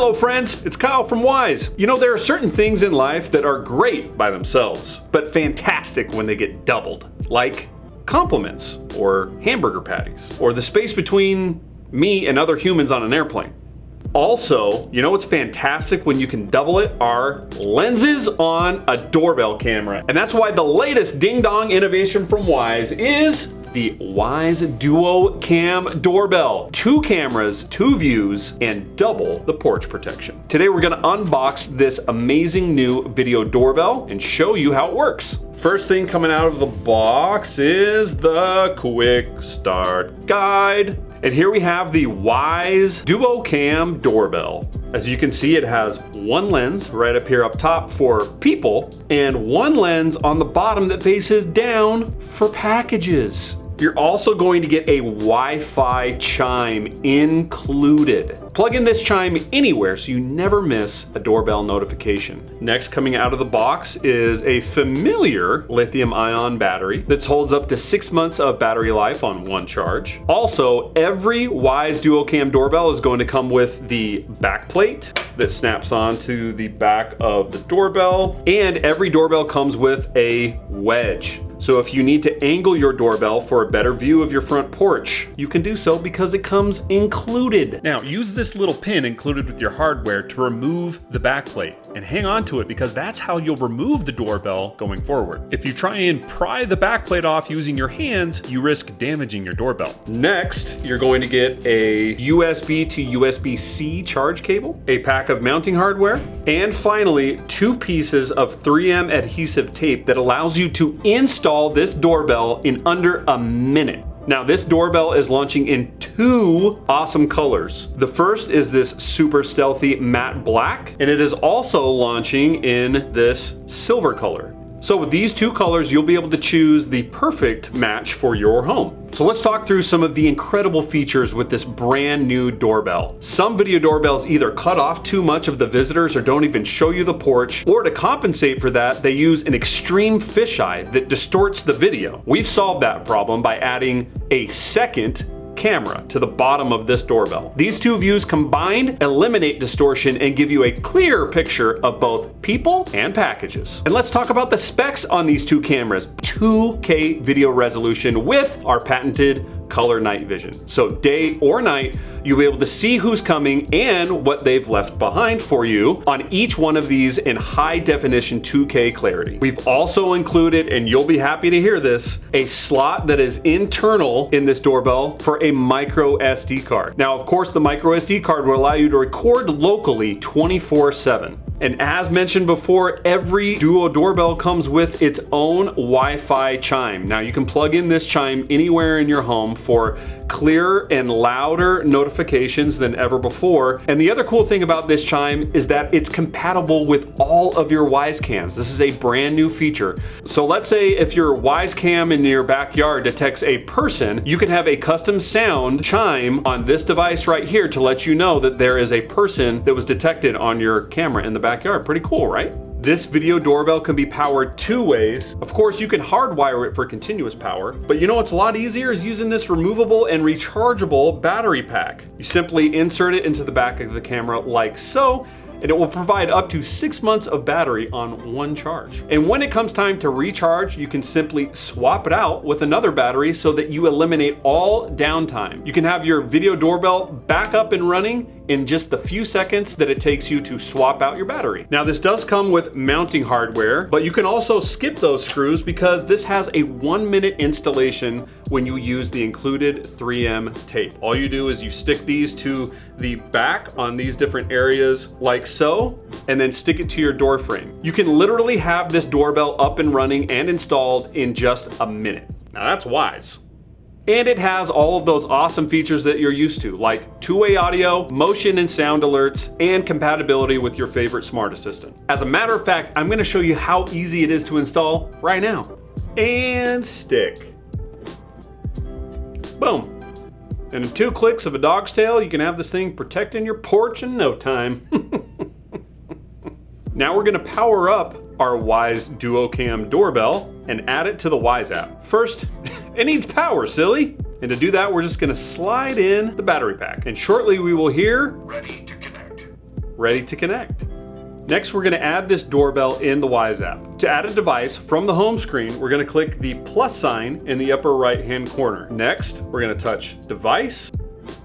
Hello friends, it's Kyle from Wyze. You know, there are certain things in life that are great by themselves, but fantastic when they get doubled. Like compliments, or hamburger patties, or the space between me and other humans on an airplane. Also, you know what's fantastic when you can double it? Are lenses on a doorbell camera. And that's why the latest ding-dong innovation from Wyze is the Wyze Duo Cam Doorbell. 2 cameras, 2 views, and double the porch protection. Today we're gonna unbox this amazing new video doorbell and show you how it works. First thing coming out of the box is the quick start guide. And here we have the Wyze Duo Cam Doorbell. As you can see, it has 1 lens right up here up top for people and 1 lens on the bottom that faces down for packages. You're also going to get a Wi-Fi chime included. Plug in this chime anywhere so you never miss a doorbell notification. Next, coming out of the box is a familiar lithium-ion battery that holds up to 6 months of battery life on 1 charge. Also, every Wyze Duo Cam doorbell is going to come with the back plate that snaps onto the back of the doorbell, and every doorbell comes with a wedge. So if you need to angle your doorbell for a better view of your front porch, you can do so because it comes included. Now, use this little pin included with your hardware to remove the backplate and hang on to it because that's how you'll remove the doorbell going forward. If you try and pry the backplate off using your hands, you risk damaging your doorbell. Next, you're going to get a USB to USB-C charge cable, a pack of mounting hardware, and finally, 2 pieces of 3M adhesive tape that allows you to install this doorbell in under a minute. Now, this doorbell is launching in 2 awesome colors. The first is this super stealthy matte black, and it is also launching in this silver color. So with these 2 colors, you'll be able to choose the perfect match for your home. So let's talk through some of the incredible features with this brand new doorbell. Some video doorbells either cut off too much of the visitors or don't even show you the porch, or to compensate for that, they use an extreme fisheye that distorts the video. We've solved that problem by adding a second camera to the bottom of this doorbell. These 2 views combined eliminate distortion and give you a clear picture of both people and packages. And let's talk about the specs on these 2 cameras. 2K video resolution with our patented color night vision. So day or night, you'll be able to see who's coming and what they've left behind for you on each one of these in high definition 2K clarity. We've also included, and you'll be happy to hear this, a slot that is internal in this doorbell for a micro SD card. Now, of course, the micro SD card will allow you to record locally 24/7. And as mentioned before, every Duo doorbell comes with its own Wi-Fi chime. Now you can plug in this chime anywhere in your home for clearer and louder notifications than ever before. And the other cool thing about this chime is that it's compatible with all of your Wyze cams. This is a brand new feature. So let's say if your Wyze cam in your backyard detects a person, you can have a custom sound chime on this device right here to let you know that there is a person that was detected on your camera in the backyard. Pretty cool, right? This video doorbell can be powered 2 ways. Of course, you can hardwire it for continuous power, but you know what's a lot easier is using this removable and rechargeable battery pack. You simply insert it into the back of the camera like so, and it will provide up to 6 months of battery on 1 charge. And when it comes time to recharge, you can simply swap it out with another battery so that you eliminate all downtime. You can have your video doorbell back up and running in just the few seconds that it takes you to swap out your battery. Now, this does come with mounting hardware, but you can also skip those screws because this has a 1-minute installation when you use the included 3M tape. All you do is you stick these to the back on these different areas like so, and then stick it to your door frame. You can literally have this doorbell up and running and installed in just a minute. Now that's Wyze. And it has all of those awesome features that you're used to, like 2-way audio, motion and sound alerts, and compatibility with your favorite smart assistant. As a matter of fact, I'm gonna show you how easy it is to install right now. And stick. Boom. And in 2 clicks of a dog's tail, you can have this thing protecting your porch in no time. Now we're gonna power up our Wyze Duo Cam doorbell and add it to the Wyze app. First, it needs power, silly. And to do that, we're just gonna slide in the battery pack. And shortly we will hear, "Ready to connect." ready to connect. Next, we're going to add this doorbell in the Wyze app. To add a device from the home screen, we're going to click the plus sign in the upper right-hand corner. Next, we're going to touch Device,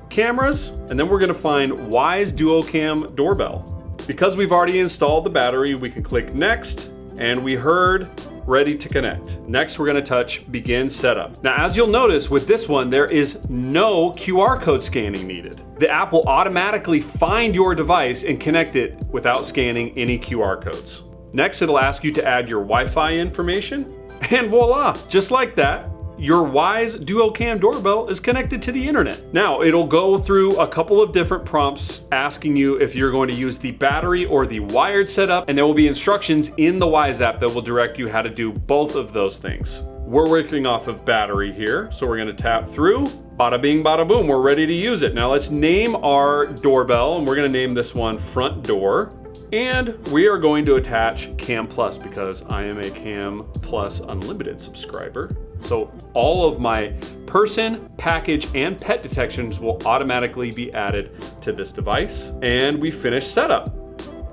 Cameras, and then we're going to find Wyze Duocam Doorbell. Because we've already installed the battery, we can click Next, and we heard ready to connect. Next, we're going to touch Begin Setup. Now, as you'll notice with this one, there is no QR code scanning needed. The app will automatically find your device and connect it without scanning any QR codes. Next, it'll ask you to add your Wi-Fi information, and voila, just like that, your Wyze Duocam doorbell is connected to the internet. Now, it'll go through a couple of different prompts asking you if you're going to use the battery or the wired setup, and there will be instructions in the Wyze app that will direct you how to do both of those things. We're working off of battery here, so we're gonna tap through. Bada bing, bada boom, we're ready to use it. Now let's name our doorbell, and we're gonna name this one Front Door. And we are going to attach Cam Plus because I am a Cam Plus Unlimited subscriber. So all of my person, package, and pet detections will automatically be added to this device. And we finish setup.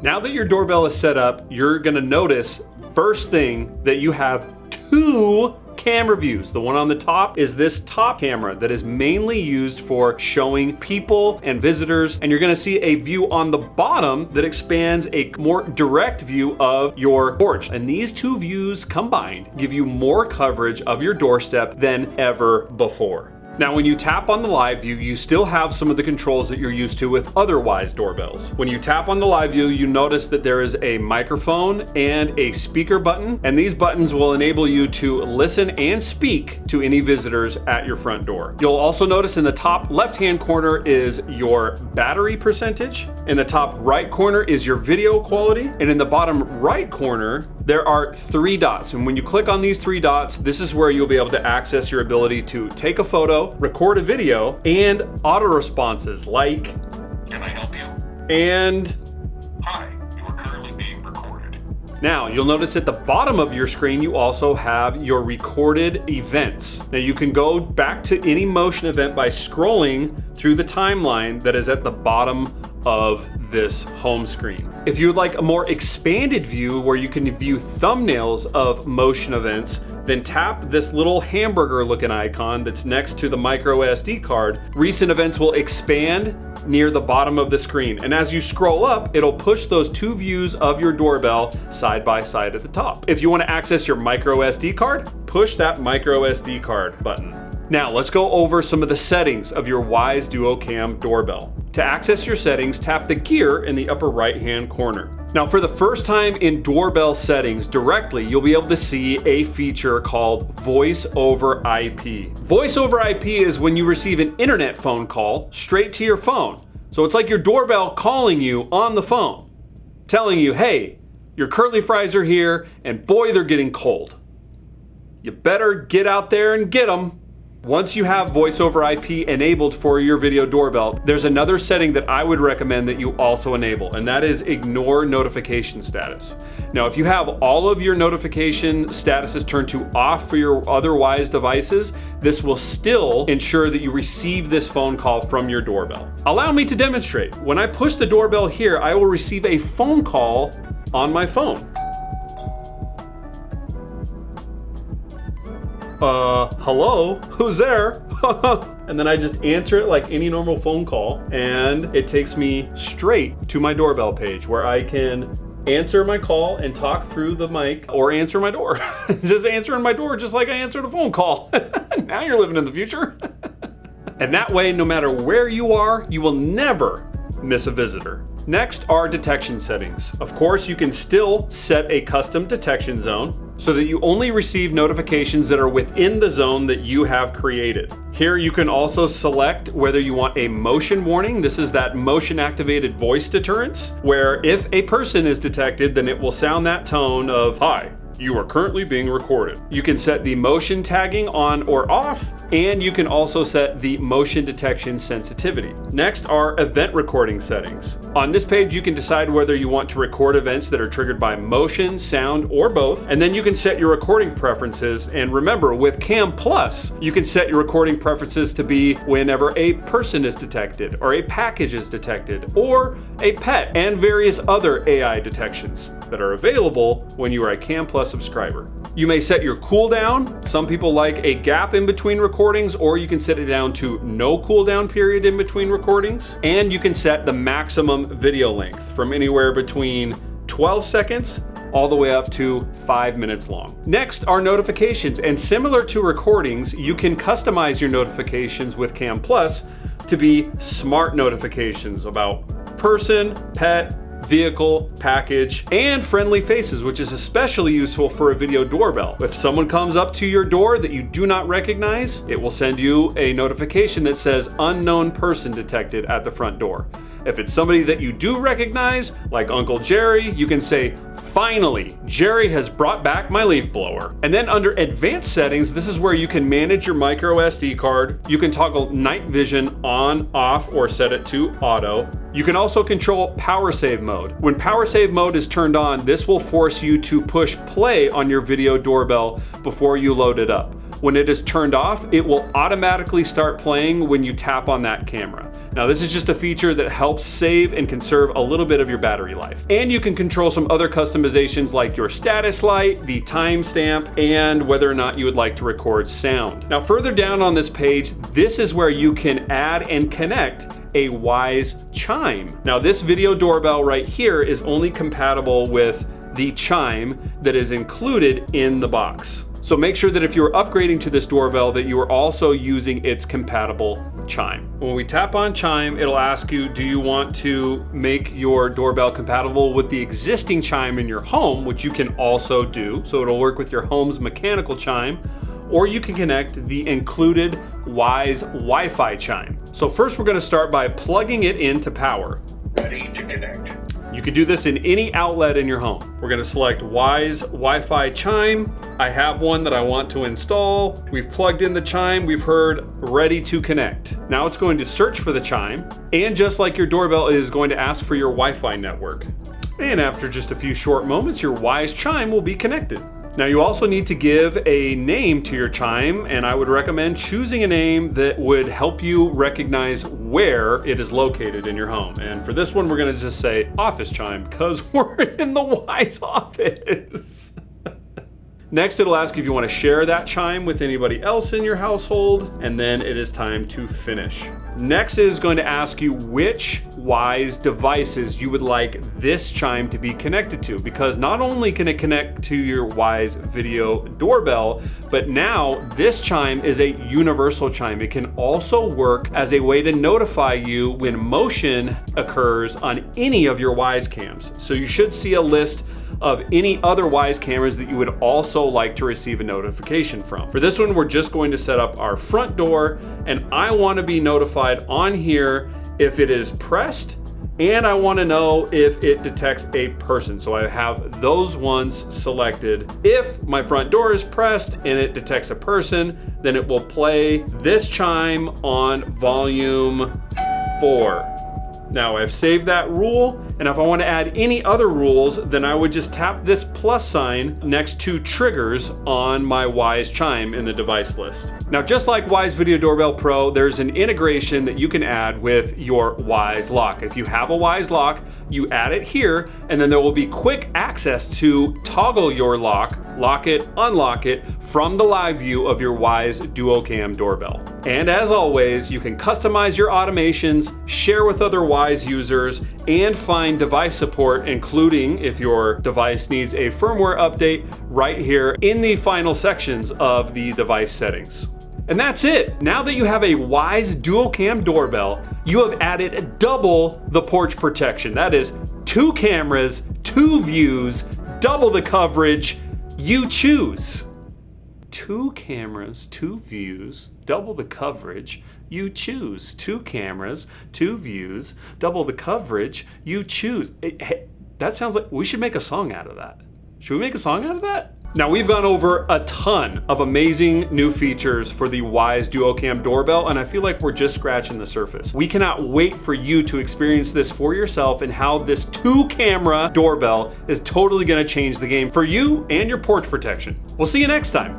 Now that your doorbell is set up, you're gonna notice first thing that you have two camera views. The one on the top is this top camera that is mainly used for showing people and visitors, and you're gonna see a view on the bottom that expands a more direct view of your porch. And these two views combined give you more coverage of your doorstep than ever before. Now, when you tap on the live view, you still have some of the controls that you're used to with other Wyze doorbells. When you tap on the live view, you notice that there is a microphone and a speaker button, and these buttons will enable you to listen and speak to any visitors at your front door. You'll also notice in the top left-hand corner is your battery percentage. In the top right corner is your video quality, and in the bottom right corner, there are 3 dots. And when you click on these 3 dots, this is where you'll be able to access your ability to take a photo, record a video, and auto responses like, "Can I help you?" and "Hi, you are currently being recorded." Now, you'll notice at the bottom of your screen, you also have your recorded events. Now, you can go back to any motion event by scrolling through the timeline that is at the bottom of this home screen. If you would like a more expanded view where you can view thumbnails of motion events, then tap this little hamburger looking icon that's next to the micro SD card. Recent events will expand near the bottom of the screen. And as you scroll up, it'll push those 2 views of your doorbell side by side at the top. If you want to access your micro SD card, push that micro SD card button. Now let's go over some of the settings of your Wyze Duocam doorbell. To access your settings, tap the gear in the upper right-hand corner. Now, for the first time in doorbell settings directly, you'll be able to see a feature called Voice over IP. Voice over IP is when you receive an internet phone call straight to your phone. So it's like your doorbell calling you on the phone, telling you, hey, your curly fries are here, and boy, they're getting cold. You better get out there and get them. Once you have Voice over IP enabled for your video doorbell, there's another setting that I would recommend that you also enable, and that is ignore notification status. Now, if you have all of your notification statuses turned to off for your other Wyze devices, this will still ensure that you receive this phone call from your doorbell. Allow me to demonstrate. When I push the doorbell here, I will receive a phone call on my phone. Hello? Who's there? And then I just answer it like any normal phone call, and it takes me straight to my doorbell page where I can answer my call and talk through the mic or answer my door. Just answering my door just like I answered a phone call. Now you're living in the future. And that way, no matter where you are, you will never miss a visitor. Next are detection settings. Of course, you can still set a custom detection zone so that you only receive notifications that are within the zone that you have created. Here you can also select whether you want a motion warning. This is that motion activated voice deterrence, where if a person is detected, then it will sound that tone of, "Hi, You are currently being recorded. You can set the motion tagging on or off, and you can also set the motion detection sensitivity. Next are event recording settings. On this page, you can decide whether you want to record events that are triggered by motion, sound, or both, and then you can set your recording preferences. And remember, with Cam Plus, you can set your recording preferences to be whenever a person is detected, or a package is detected, or a pet, and various other AI detections that are available when you are a Cam Plus subscriber. You may set your cooldown. Some people like a gap in between recordings, or you can set it down to no cooldown period in between recordings. And you can set the maximum video length from anywhere between 12 seconds all the way up to 5 minutes long. Next are notifications, and similar to recordings, you can customize your notifications with Cam Plus to be smart notifications about person, pet, vehicle, package, and friendly faces, which is especially useful for a video doorbell. If someone comes up to your door that you do not recognize, it will send you a notification that says unknown person detected at the front door. If it's somebody that you do recognize, like Uncle Jerry, you can say, "Finally, Jerry has brought back my leaf blower." And then under advanced settings, this is where you can manage your micro SD card. You can toggle night vision on, off, or set it to auto. You can also control power save mode. When power save mode is turned on, this will force you to push play on your video doorbell before you load it up. When it is turned off, it will automatically start playing when you tap on that camera. Now, this is just a feature that helps save and conserve a little bit of your battery life. And you can control some other customizations like your status light, the timestamp, and whether or not you would like to record sound. Now, further down on this page, this is where you can add and connect a Wyze chime. Now, this video doorbell right here is only compatible with the chime that is included in the box. So make sure that if you're upgrading to this doorbell that you are also using its compatible chime. When we tap on chime, it'll ask you, do you want to make your doorbell compatible with the existing chime in your home, which you can also do. So it'll work with your home's mechanical chime, or you can connect the included Wyze Wi-Fi chime. So first we're gonna start by plugging it into power. Ready to connect. You can do this in any outlet in your home. We're gonna select Wyze Wi-Fi chime. I have one that I want to install. We've plugged in the chime. We've heard ready to connect. Now it's going to search for the chime. And just like your doorbell, it is going to ask for your Wi-Fi network. And after just a few short moments, your Wyze chime will be connected. Now you also need to give a name to your chime, and I would recommend choosing a name that would help you recognize where it is located in your home. And for this one, we're gonna just say office chime because we're in the Wyze office. Next, it'll ask if you want to share that chime with anybody else in your household, and then it is time to finish. Next, it is going to ask you which Wyze devices you would like this chime to be connected to, because not only can it connect to your Wyze video doorbell, but now this chime is a universal chime. It can also work as a way to notify you when motion occurs on any of your Wyze cams. So you should see a list of any other Wyze cameras that you would also like to receive a notification from. For this one, we're just going to set up our front door, and I want to be notified on here if it is pressed, and I want to know if it detects a person. So I have those ones selected. If my front door is pressed and it detects a person, then it will play this chime on volume 4. Now I've saved that rule, and if I want to add any other rules, then I would just tap this plus sign next to triggers on my Wyze chime in the device list. Now, just like Wyze Video Doorbell Pro, there's an integration that you can add with your Wyze lock. If you have a Wyze lock, you add it here, and then there will be quick access to toggle your lock, lock it, unlock it from the live view of your Wyze Duocam doorbell. And as always, you can customize your automations, share with other Wyze users, and find device support, including if your device needs a firmware update, right here in the final sections of the device settings. And that's it. Now that you have a Wyze Duocam doorbell, you have added double the porch protection. That is 2 cameras, 2 views, double the coverage. You choose. 2 cameras, 2 views, double the coverage. You choose. 2 cameras, 2 views, double the coverage. You choose. Hey, that sounds like we should make a song out of that. Should we make a song out of that? Now, we've gone over a ton of amazing new features for the Wyze Duocam doorbell, and I feel like we're just scratching the surface. We cannot wait for you to experience this for yourself and how this 2-camera doorbell is totally gonna change the game for you and your porch protection. We'll see you next time.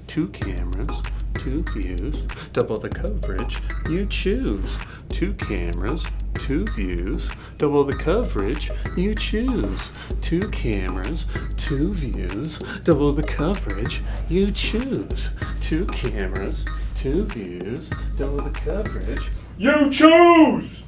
2 cameras, 2 views, double the coverage you choose. 2 cameras, 2 views, double the coverage you choose. 2 cameras, 2 views, double the coverage you choose. 2 cameras, 2 views, double the coverage you choose!